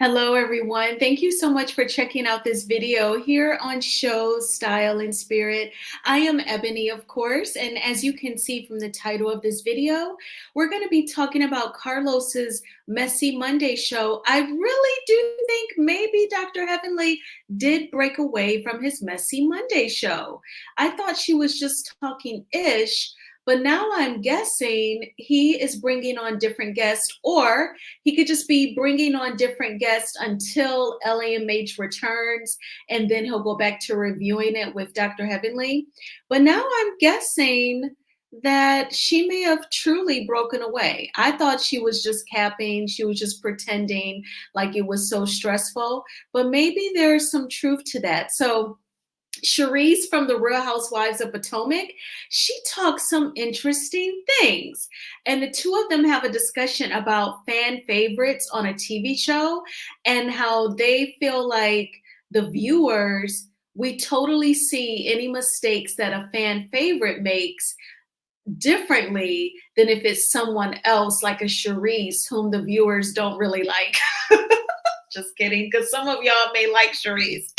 Hello, everyone. Thank you so much for checking out this video here on Show Style and Spirit. I am Ebony, of course, and as you can see from the title of this video, we're going to be talking about Carlos's Messy Monday show. I really do think maybe Dr. Heavenly did break away from his Messy Monday show. I thought she was just talking ish. But now I'm guessing he is bringing on different guests, or he could just be bringing on different guests until LAMH returns, and then he'll go back to reviewing it with Dr. Heavenly. But now I'm guessing that she may have truly broken away. I thought she was just capping, she was just pretending like it was so stressful, but maybe there's some truth to that. So Charisse from the Real Housewives of Potomac, she talks some interesting things. And the two of them have a discussion about fan favorites on a TV show and how they feel like the viewers, we totally see any mistakes that a fan favorite makes differently than if it's someone else like a Charisse whom the viewers don't really like. Just kidding, because some of y'all may like Charisse.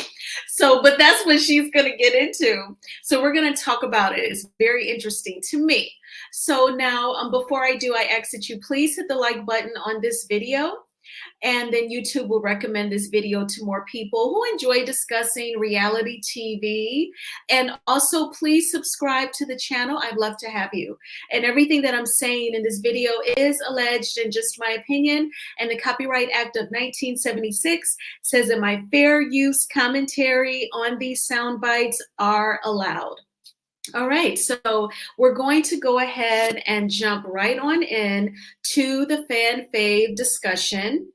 So, but that's what she's going to get into. So we're going to talk about it. It's very interesting to me. So now, before I do, I ask that you please hit the like button on this video. And then YouTube will recommend this video to more people who enjoy discussing reality TV. And also, please subscribe to the channel. I'd love to have you. And everything that I'm saying in this video is alleged and just my opinion. And the Copyright Act of 1976 says that my fair use commentary on these sound bites are allowed. All right, so we're going to go ahead and jump right on in to the fan fave discussion.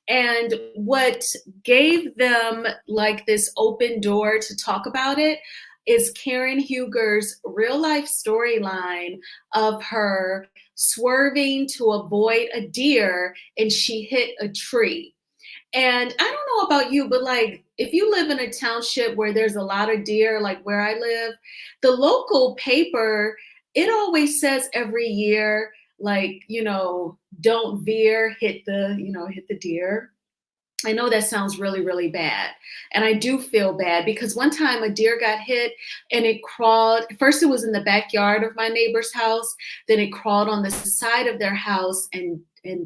And what gave them like this open door to talk about it is Karen Huger's real life storyline of her swerving to avoid a deer and she hit a tree. And I don't know about you, but like if you live in a township where there's a lot of deer, like where I live, the local paper, it always says every year, like, don't veer, hit the deer. I know that sounds really, really bad. And I do feel bad because one time a deer got hit and it crawled. First, it was in the backyard of my neighbor's house. Then it crawled on the side of their house and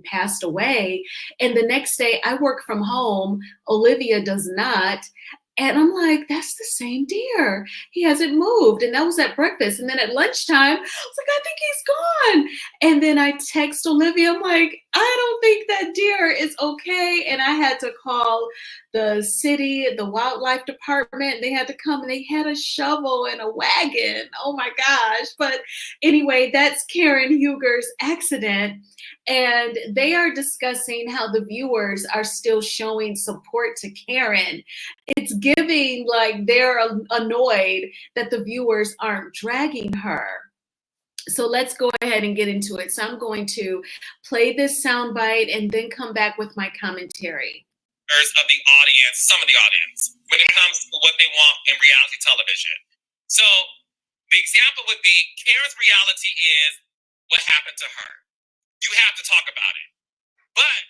passed away. And the next day, I work from home. Olivia does not. And I'm like, that's the same deer. He hasn't moved. And that was at breakfast. And then at lunchtime, I was like, I think he's gone. And then I text Olivia. I'm like, I don't think that deer is okay. And I had to call the city, the wildlife department. They had to come and they had a shovel and a wagon. Oh my gosh. But anyway, that's Karen Huger's accident. And they are discussing how the viewers are still showing support to Karen. It's giving like they're annoyed that the viewers aren't dragging her. So let's go ahead and get into it. So I'm going to play this soundbite and then come back with my commentary. Of the audience, some of the audience, when it comes to what they want in reality television. So the example would be Karen's reality is what happened to her. You have to talk about it. But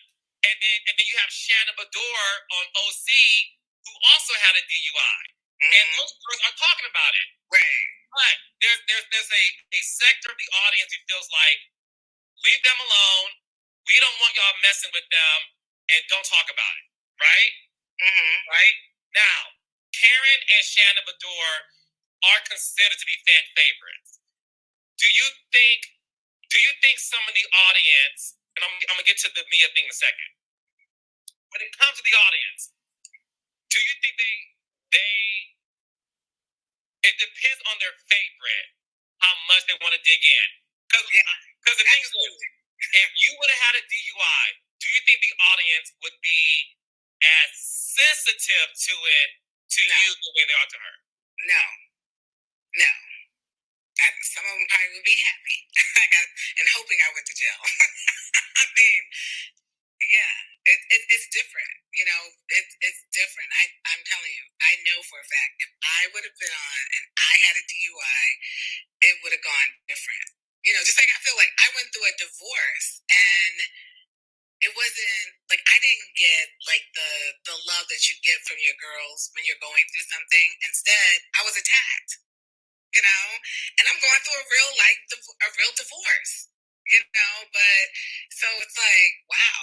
and then you have Shanna Bador on OC who also had a DUI. And those girls are talking about it. Right. But there's a sector of the audience who feels like, leave them alone. We don't want y'all messing with them and don't talk about it. Right? Right? Now, Karen and Shanna Bador are considered to be fan favorites. Do you think some of the audience, and I'm gonna get to the Mia thing in a second. When it comes to the audience, do you think it depends on their favorite how much they want to dig in? Because the thing is, if you would have had a DUI, do you think the audience would be as sensitive to it to you the way they are to her? No. Some of them probably would be happy and hoping I went to jail. I mean, yeah, it's different. It's different. I'm telling you, I know for a fact, if I would have been on and I had a DUI, it would have gone different. Just like I feel like I went through a divorce and it wasn't like I didn't get like the that you get from your girls when you're going through something. Instead, I was attacked, you know, and I'm going through a real divorce, you know, but so it's like, wow,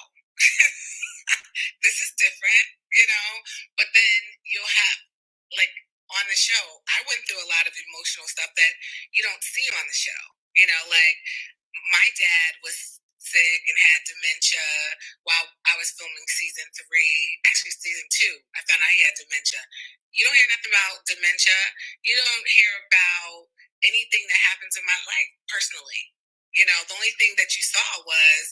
this is different, you know, but then you'll have, like, on the show, I went through a lot of emotional stuff that you don't see on the show, you know, like my dad was sick and had dementia while I was filming season 3, actually season 2. I found out he had dementia. You don't hear nothing about dementia. You don't hear about anything that happens in my life personally. You know, the only thing that you saw was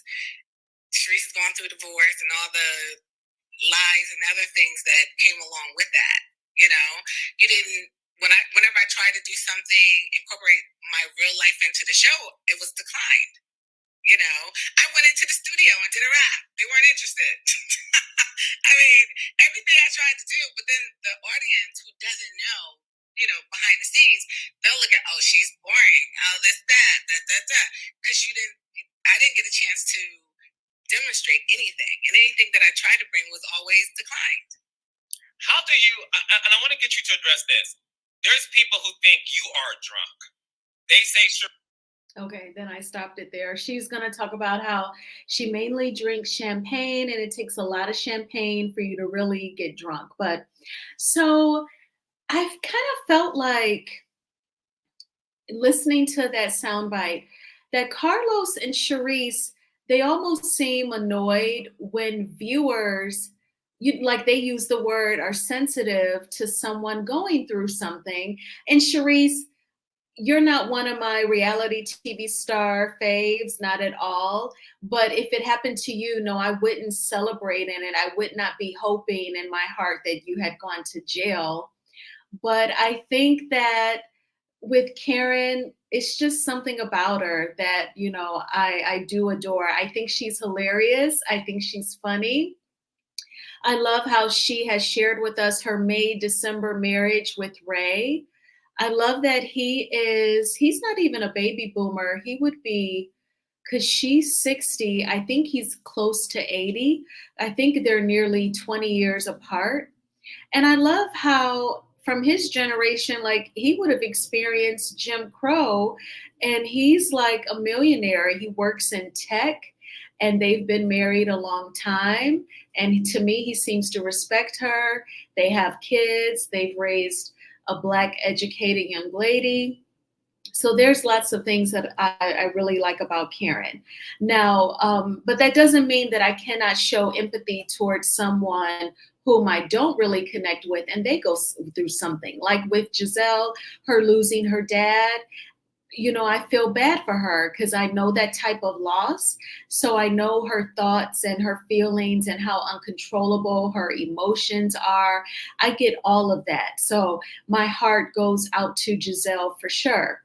Charisse is going through divorce and all the lies and other things that came along with that. You know, you didn't. Whenever I tried to do something, incorporate my real life into the show, it was declined. You know, I went into the studio and did a rap. They weren't interested. I mean, everything I tried to do, but then the audience who doesn't know, you know, behind the scenes, they'll look at, oh, she's boring, oh, this, that, because I didn't get a chance to demonstrate anything, and anything that I tried to bring was always declined. How do you, and I want to get you to address this. There's people who think you are drunk. They say, sure. Okay, then I stopped it there. She's going to talk about how she mainly drinks champagne and it takes a lot of champagne for you to really get drunk. But so I've kind of felt like listening to that soundbite that Carlos and Charisse, they almost seem annoyed when viewers, like they use the word, are sensitive to someone going through something. And Charisse, you're not one of my reality TV star faves, not at all. But if it happened to you, no, I wouldn't celebrate in it. I would not be hoping in my heart that you had gone to jail. But I think that with Karen, it's just something about her that, you know, I do adore. I think she's hilarious. I think she's funny. I love how she has shared with us her May December marriage with Ray. I love that he's not even a baby boomer. He would be, because she's 60, I think he's close to 80. I think they're nearly 20 years apart. And I love how from his generation, like he would have experienced Jim Crow, and he's like a millionaire. He works in tech and they've been married a long time. And to me, he seems to respect her. They have kids. They've raised a Black educated young lady. So there's lots of things that I really like about Karen. Now, but that doesn't mean that I cannot show empathy towards someone whom I don't really connect with and they go through something. Like with Jazelle, her losing her dad, you know, I feel bad for her because I know that type of loss. So I know her thoughts and her feelings and how uncontrollable her emotions are. I get all of that. So my heart goes out to Jazelle for sure.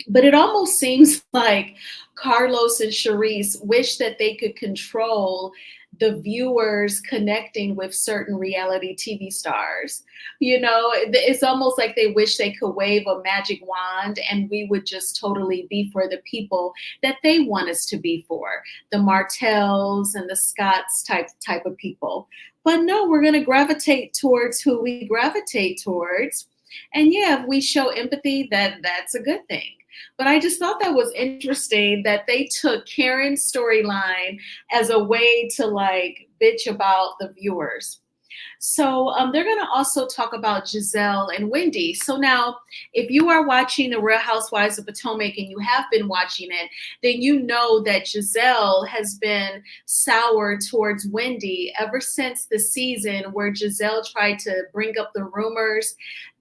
But it almost seems like Carlos and Charisse wish that they could control the viewers connecting with certain reality TV stars. You know, it's almost like they wish they could wave a magic wand and we would just totally be for the people that they want us to be for, the Martells and the Scotts type of people. But no, we're going to gravitate towards who we gravitate towards. And yeah, if we show empathy, that's a good thing. But I just thought that was interesting that they took Karen's storyline as a way to like bitch about the viewers. So they're going to also talk about Jazelle and Wendy. So now, if you are watching the Real Housewives of Potomac and you have been watching it, then you know that Jazelle has been sour towards Wendy ever since the season where Jazelle tried to bring up the rumors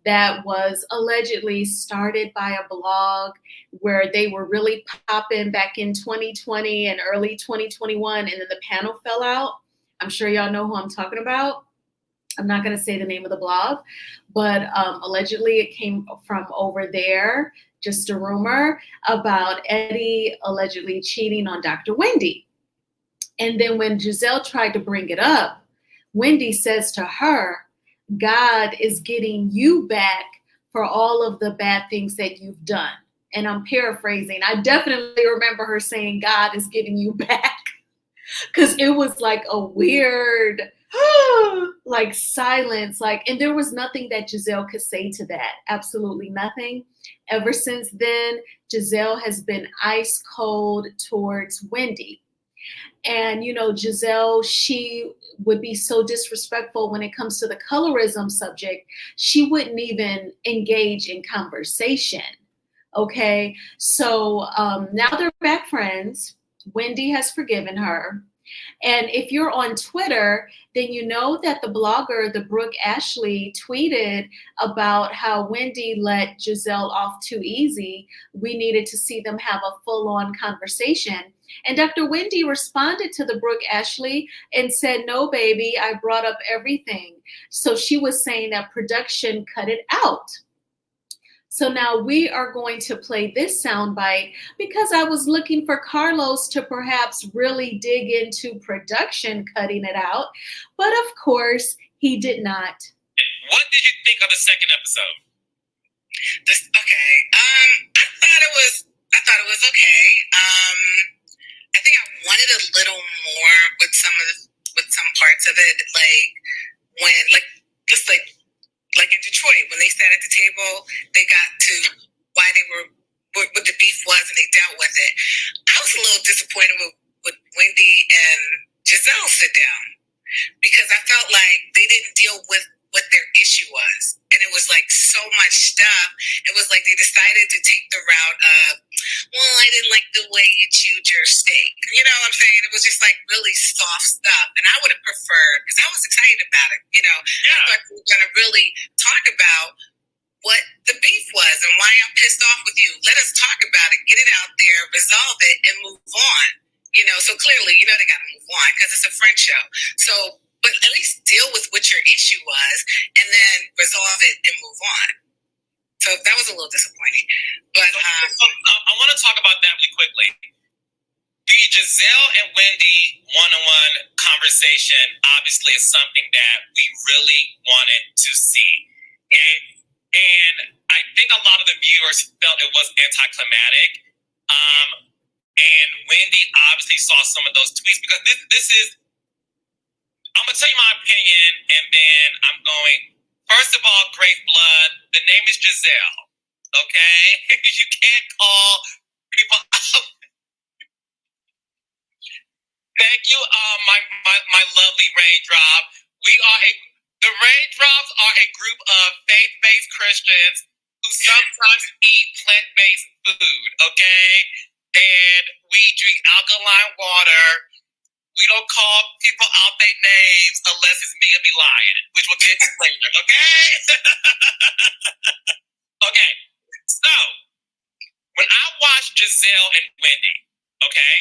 that was allegedly started by a blog where they were really popping back in 2020 and early 2021, and then the panel fell out. I'm sure y'all know who I'm talking about. I'm not going to say the name of the blog, but allegedly it came from over there, just a rumor about Eddie allegedly cheating on Dr. Wendy. And then when Jazelle tried to bring it up, Wendy says to her, God is getting you back for all of the bad things that you've done. And I'm paraphrasing. I definitely remember her saying, God is getting you back. Because it was like a weird Like silence, like, and there was nothing that Jazelle could say to that. Absolutely nothing. Ever since then, Jazelle has been ice cold towards Wendy. And, you know, Jazelle, she would be so disrespectful when it comes to the colorism subject. She wouldn't even engage in conversation. Okay. So now they're back friends. Wendy has forgiven her. And if you're on Twitter, then you know that the blogger, the Brooke Ashley, tweeted about how Wendy let Jazelle off too easy. We needed to see them have a full-on conversation. And Dr. Wendy responded to the Brooke Ashley and said, no, baby, I brought up everything. So she was saying that production cut it out. So now we are going to play this soundbite because I was looking for Carlos to perhaps really dig into production cutting it out. But of course, he did not. What did you think of the second episode? Okay. I thought it was okay. I think I wanted a little more with some parts of it, like in Detroit, when they sat at the table, they got to why they were, what the beef was, and they dealt with it. I was a little disappointed with Wendy and Jazelle sit down because I felt like they didn't deal with what their issue was. And it was like so much stuff. It was like they decided to take the route of, well, I didn't like the way you chewed your steak. You know what I'm saying? It was just like really soft stuff. And I would have preferred, because I was excited about it, you know, I thought we were going to really talk about what the beef was and why I'm pissed off with you. Let us talk about it, get it out there, resolve it, and move on. You know, so clearly, you know, they got to move on because it's a French show. So, but at least deal with what your issue was and then resolve it and move on. So that was a little disappointing. But I want to talk about that really quickly. The Jazelle and Wendy one-on-one conversation obviously is something that we really wanted to see. And I think a lot of the viewers felt it was anticlimactic. And Wendy obviously saw some of those tweets because this is, I'm going to tell you my opinion, and then I'm going, first of all, Great Blood, the name is Jazelle, okay? You can't call people out. Thank you, my lovely Raindrop. The Raindrops are a group of faith-based Christians who sometimes eat plant-based food, okay? And we drink alkaline water. We don't call people out their names unless it's me and me lying, which we'll get to later, okay? Okay, so when I watched Jazelle and Wendy, okay?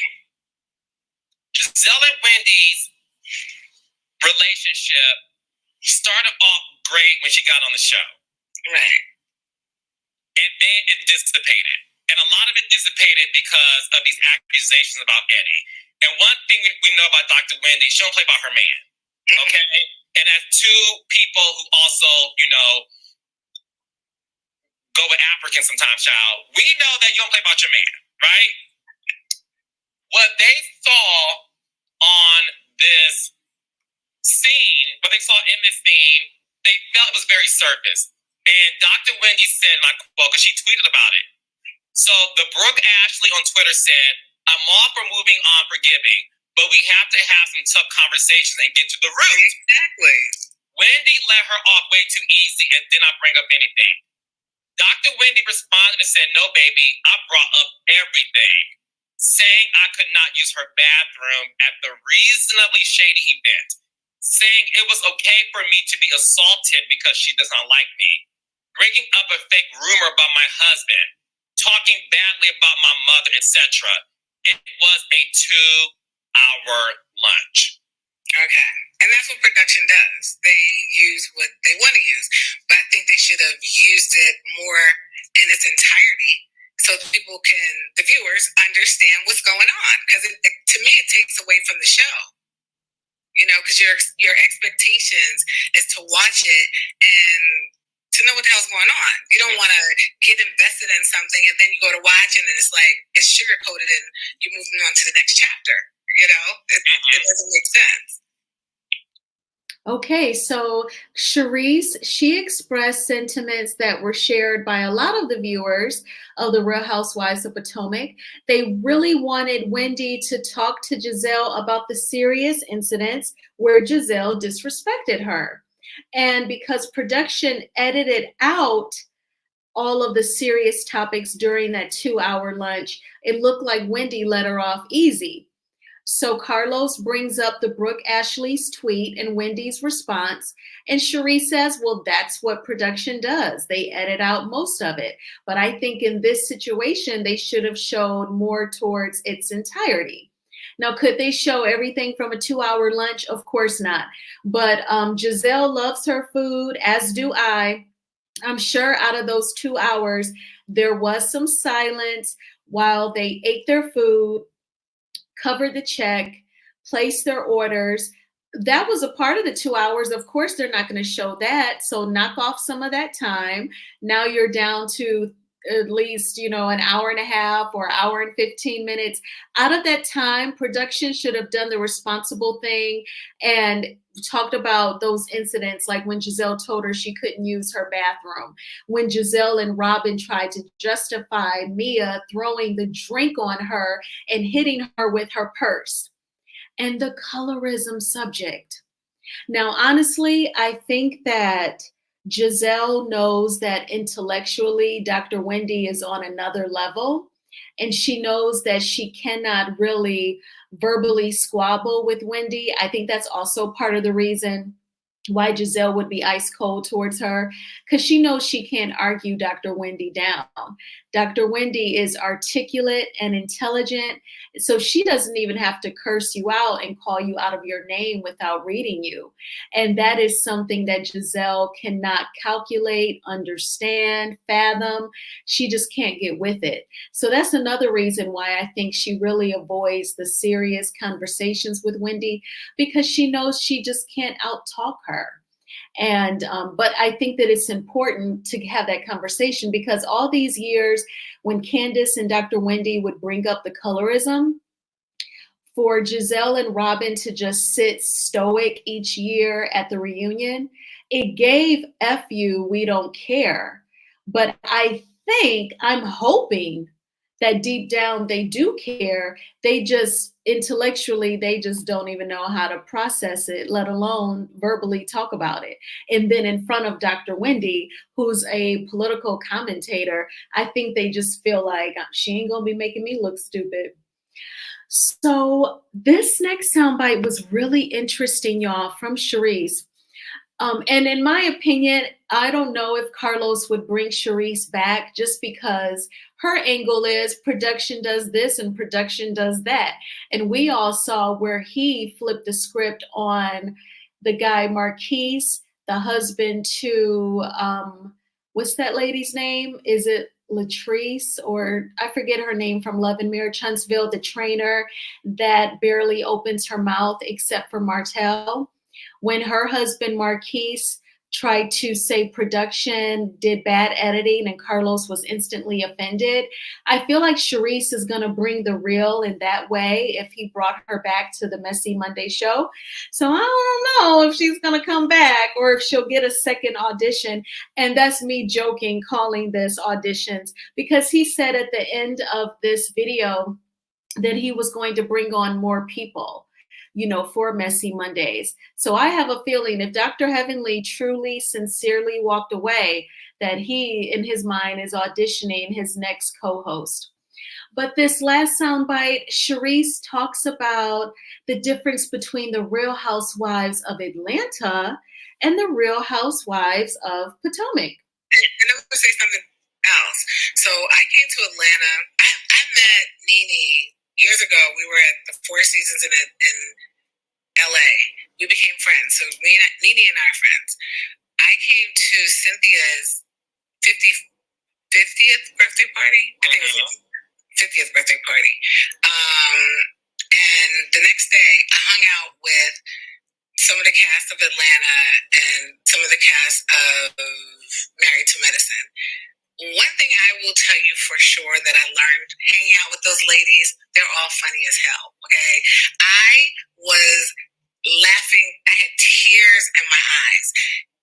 Jazelle and Wendy's relationship started off great when she got on the show. right. And then it dissipated. And a lot of it dissipated because of these accusations about Eddie. And one thing we know about Dr. Wendy, she don't play about her man. Okay? And as two people who also, you know, go with Africans sometimes, child, we know that you don't play about your man, right? What they saw on this scene, what they saw in this scene, they felt it was very surface. And Dr. Wendy said, and I quote, because she tweeted about it. So the Brooke Ashley on Twitter said, I'm all for moving on, forgiving, but we have to have some tough conversations and get to the root. Exactly. Wendy let her off way too easy and did not bring up anything. Dr. Wendy responded and said, no, baby, I brought up everything, saying I could not use her bathroom at the reasonably shady event, saying it was okay for me to be assaulted because she does not like me, bringing up a fake rumor about my husband, talking badly about my mother, etc. It was a 2-hour lunch. Okay. And that's what production does. They use what they want to use. But I think they should have used it more in its entirety so that people can, the viewers, understand what's going on. Because to me, it takes away from the show. You know, because your expectations is to watch it and to know what the hell's going on. You don't want to get invested in something and then you go to watch and then it's like, it's sugar-coated and you're moving on to the next chapter. You know, it doesn't make sense. Okay, so Charisse, she expressed sentiments that were shared by a lot of the viewers of the Real Housewives of Potomac. They really wanted Wendy to talk to Jazelle about the serious incidents where Jazelle disrespected her. And because production edited out all of the serious topics during that 2 hour lunch, it looked like Wendy let her off easy. So Carlos brings up the Brooke Ashley's tweet and Wendy's response. And Cherie says, well, that's what production does. They edit out most of it. But I think in this situation, they should have showed more towards its entirety. Now, could they show everything from a 2 hour lunch? Of course not. But Jazelle loves her food, as do I. I'm sure out of those 2 hours, there was some silence while they ate their food, covered the check, placed their orders. That was a part of the 2 hours. Of course, they're not going to show that. So knock off some of that time. Now you're down to at least, an hour and a half or hour and 15 minutes. Out of that time, production should have done the responsible thing and talked about those incidents, like when Jazelle told her she couldn't use her bathroom, when Jazelle and Robin tried to justify Mia throwing the drink on her and hitting her with her purse, and the colorism subject. Now, honestly, I think that Jazelle knows that intellectually Dr. Wendy is on another level, and she knows that she cannot really verbally squabble with Wendy. I think that's also part of the reason why Jazelle would be ice cold towards her, because she knows she can't argue Dr. Wendy down. Dr. Wendy is articulate and intelligent, so she doesn't even have to curse you out and call you out of your name without reading you. And that is something that Jazelle cannot calculate, understand, fathom. She just can't get with it. So that's another reason why I think she really avoids the serious conversations with Wendy, because she knows she just can't out-talk her. And but I think that it's important to have that conversation, because all these years when Candace and Dr. Wendy would bring up the colorism, for Jazelle and Robin to just sit stoic each year at the reunion, it gave F you, we don't care. But I'm hoping that deep down they do care. They just intellectually, they just don't even know how to process it, let alone verbally talk about it. And then in front of Dr. Wendy, who's a political commentator, I think they just feel like she ain't gonna be making me look stupid. So this next soundbite was really interesting, y'all, from Charisse. And in my opinion, I don't know if Carlos would bring Charisse back, just because her angle is production does this and production does that. And we all saw where he flipped the script on the guy Marquise, the husband to, what's that lady's name? Is it Latrice, or I forget her name, from Love and Marriage Huntsville, the trainer that barely opens her mouth except for Martell. When her husband Marquise tried to say production did bad editing and Carlos was instantly offended, I feel like Charisse is going to bring the real in that way if he brought her back to the Messy Monday show. So I don't know if she's going to come back or if she'll get a second audition. And that's me joking, calling this auditions, because he said at the end of this video that he was going to bring on more people, for Messy Mondays. So I have a feeling if Dr. Heavenly truly, sincerely walked away, that he, in his mind, is auditioning his next co-host. But this last soundbite, Charisse talks about the difference between the Real Housewives of Atlanta and the Real Housewives of Potomac. And I'm going to say something else. So I came to Atlanta. I met Nene years ago. We were at the Four Seasons in LA. We became friends. So Nene and I are friends. I came to Cynthia's 50th birthday party. I think it was 50th birthday party. And the next day, I hung out with some of the cast of Atlanta and some of the cast of Married to Medicine. One thing I will tell you for sure that I learned hanging out with those ladies, they're all funny as hell, okay? I was laughing. I had tears in eyes.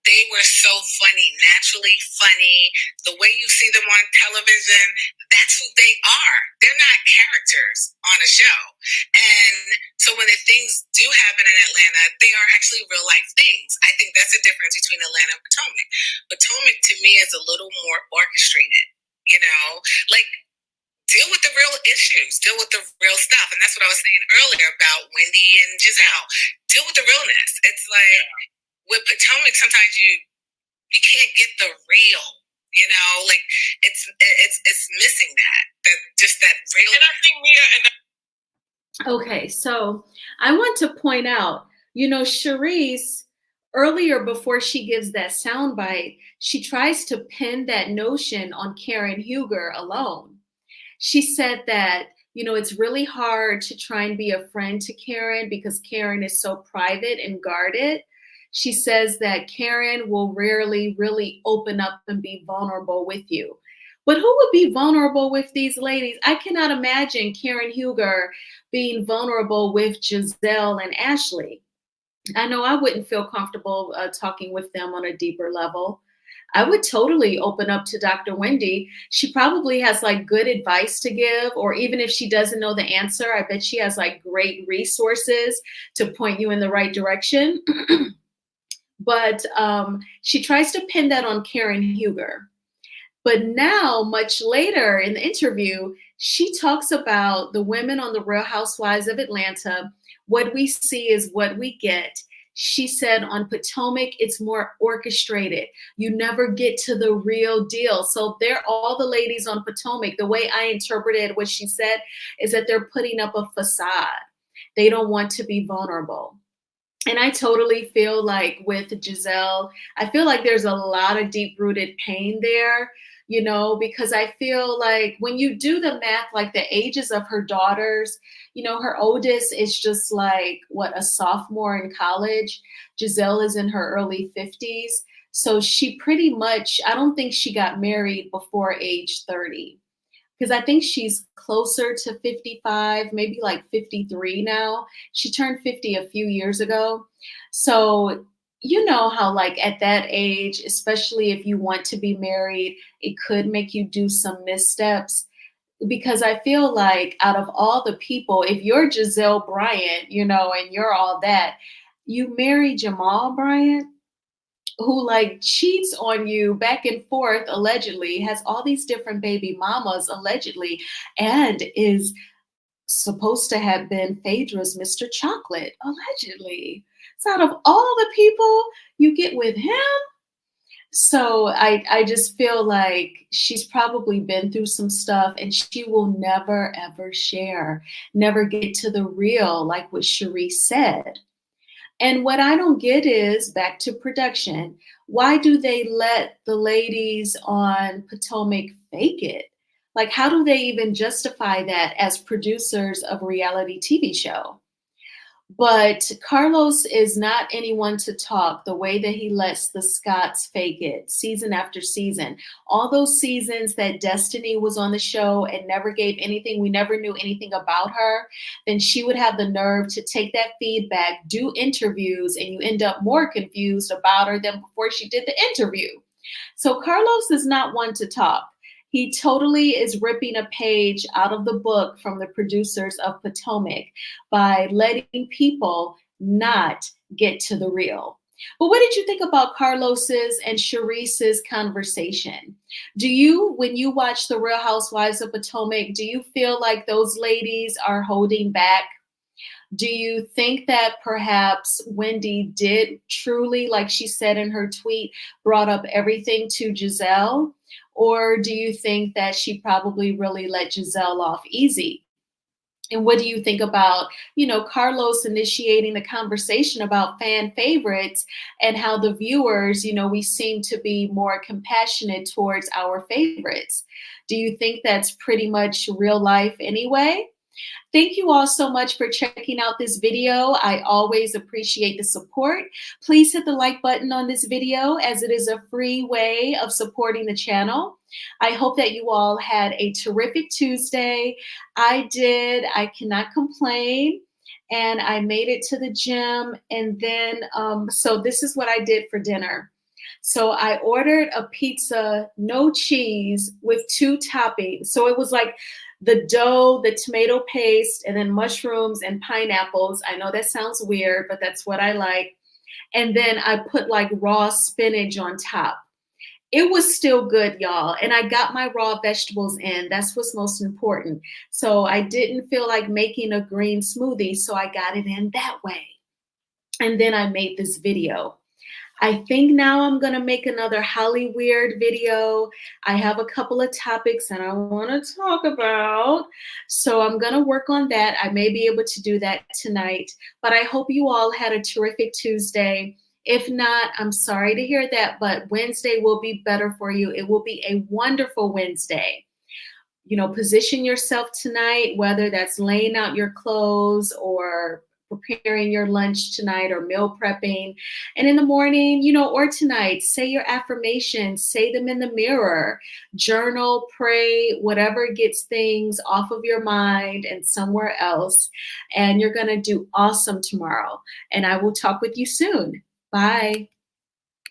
They were so funny, naturally funny. The way you see them on television, that's who they are. They're not characters on a show. And so when the things do happen in Atlanta, they are actually real life things. I think that's the difference between Atlanta and Potomac. Potomac to me is a little more orchestrated, you know, like deal with the real issues, deal with the real stuff. And that's what I was saying earlier about Wendy and Jazelle. Deal with the realness. It's like, with Potomac, sometimes you can't get the real, you know, like it's missing that just that real. And I think Mia and Okay, so I want to point out, Charisse, earlier before she gives that soundbite, she tries to pin that notion on Karen Huger alone. She said that, it's really hard to try and be a friend to Karen because Karen is so private and guarded. She says that Karen will rarely really open up and be vulnerable with you. But who would be vulnerable with these ladies? I cannot imagine Karen Huger being vulnerable with Jazelle and Ashley. I know I wouldn't feel comfortable talking with them on a deeper level. I would totally open up to Dr. Wendy. She probably has like good advice to give, or even if she doesn't know the answer, I bet she has like great resources to point you in the right direction. But she tries to pin that on Karen Huger. But now, much later in the interview, she talks about the women on the Real Housewives of Atlanta. What we see is what we get. She said on Potomac, it's more orchestrated. You never get to the real deal. So they're all the ladies on Potomac. The way I interpreted what she said is that they're putting up a facade. They don't want to be vulnerable. And I totally feel like with Jazelle, I feel like there's a lot of deep-rooted pain there, because I feel like when you do the math, like the ages of her daughters, her oldest is just like, a sophomore in college. Jazelle is in her early 50s. So she pretty much, I don't think she got married before age 30. Because I think she's closer to 55, maybe like 53 now. She turned 50 a few years ago. So you know how like at that age, especially if you want to be married, it could make you do some missteps. Because I feel like out of all the people, if you're Giselle Bryant, and you're all that, you marry Jamal Bryant, who like cheats on you back and forth, allegedly, has all these different baby mamas, allegedly, and is supposed to have been Phaedra's Mr. Chocolate, allegedly. So out of all the people you get with him, so I just feel like she's probably been through some stuff and she will never, ever share, never get to the real, like what Charisse said. And what I don't get is, back to production, why do they let the ladies on Potomac fake it? Like, how do they even justify that as producers of a reality TV show? But Carlos is not anyone to talk the way that he lets the Scotts fake it season after season. All those seasons that Destiny was on the show and never gave anything, we never knew anything about her, then she would have the nerve to take that feedback, do interviews, and you end up more confused about her than before she did the interview. So Carlos is not one to talk. He totally is ripping a page out of the book from the producers of Potomac by letting people not get to the real. But what did you think about Carlos's and Charisse's conversation? Do you, when you watch the Real Housewives of Potomac, do you feel like those ladies are holding back? Do you think that perhaps Wendy did truly, like she said in her tweet, brought up everything to Jazelle? Or do you think that she probably really let Jazelle off easy? And what do you think about, Carlos initiating the conversation about fan favorites and how the viewers, we seem to be more compassionate towards our favorites? Do you think that's pretty much real life anyway? Thank you all so much for checking out this video. I always appreciate the support. Please hit the like button on this video as it is a free way of supporting the channel. I hope that you all had a terrific Tuesday. I did. I cannot complain. and I made it to the gym. And then, so this is what I did for dinner. So I ordered a pizza, no cheese, with 2 toppings. So it was like the dough, the tomato paste, and then mushrooms and pineapples. I know that sounds weird, but that's what I like. And then I put like raw spinach on top. It was still good, y'all. And I got my raw vegetables in. That's what's most important. So I didn't feel like making a green smoothie, so I got it in that way. And then I made this video. I think now I'm gonna make another Holly Weird video. I have a couple of topics that I wanna talk about. So I'm gonna work on that. I may be able to do that tonight, but I hope you all had a terrific Tuesday. If not, I'm sorry to hear that, but Wednesday will be better for you. It will be a wonderful Wednesday. You know, position yourself tonight, whether that's laying out your clothes or preparing your lunch tonight or meal prepping. And in the morning, you know, or tonight, say your affirmations, say them in the mirror, journal, pray, whatever gets things off of your mind and somewhere else. And you're going to do awesome tomorrow. And I will talk with you soon. Bye.